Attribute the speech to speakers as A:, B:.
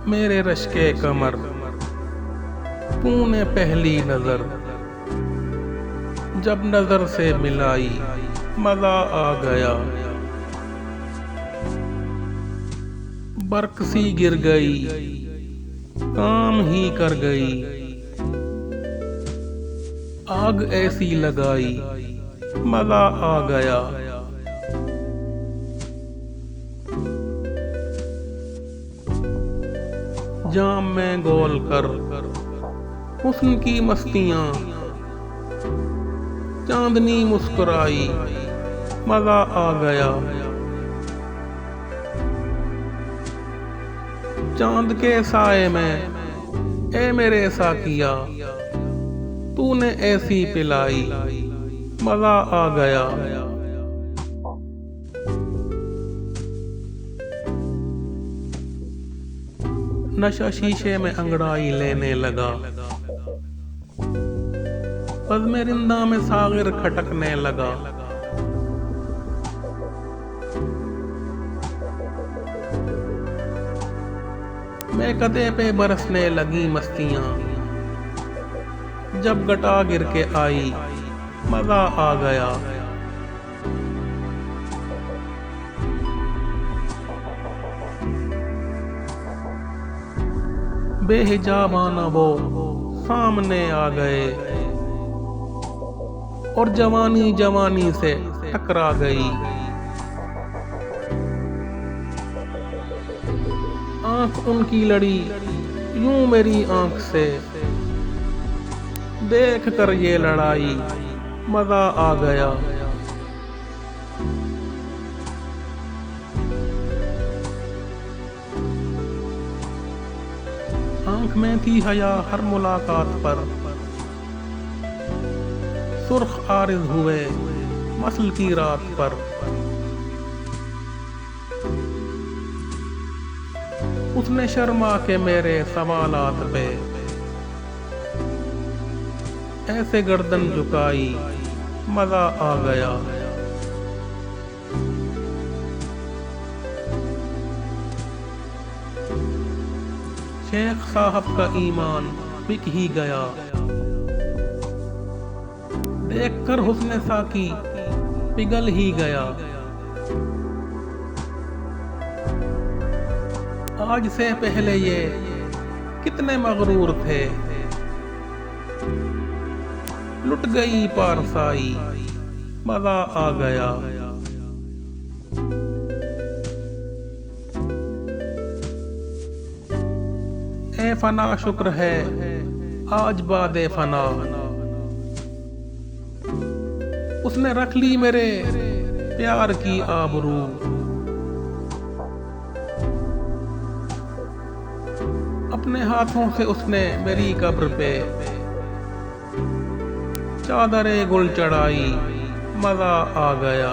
A: मेरे रश के कमर तूने पहली नजर जब नजर से मिलाई मजा आ गया। बर्क सी गिर गई काम ही कर गई, आग ऐसी लगाई मजा आ गया। जाम में गोल कर हुस्न की मस्तियां, चांदनी मुस्कुराई मजा आ गया। चांद के साए में ए मेरे साकिया, तूने ऐसी पिलाई मजा आ गया। नशा शीशे में अंगड़ाई लेने लगा, बज़्म रिंदा में सागिर खटकने लगा। मैं कदे पे बरसने लगी मस्तियां, जब गटा गिर के आई मजा आ गया। बेहिजाबाना वो सामने आ गए और जवानी जवानी से टकरा गई। आंख उनकी लड़ी यूं मेरी आंख से, देख कर ये लड़ाई मजा आ गया। आंख में थी हया हर मुलाकात पर, सुर्ख आरिज़ हुए मसल की रात पर। उसने शर्मा के मेरे सवालात पे ऐसे गर्दन झुकाई मजा आ गया। शेख साहब का ईमान बिक ही गया, देखकर हुस्न साकी पिघल ही गया। आज से पहले ये कितने मगरूर थे, लुट गई पारसाई मजा आ गया। ए फना शुक्र है आज बादे फना, उसने रख ली मेरे प्यार की आबरू। अपने हाथों से उसने मेरी कब्र पे चादरे गुल चढ़ाई मजा आ गया।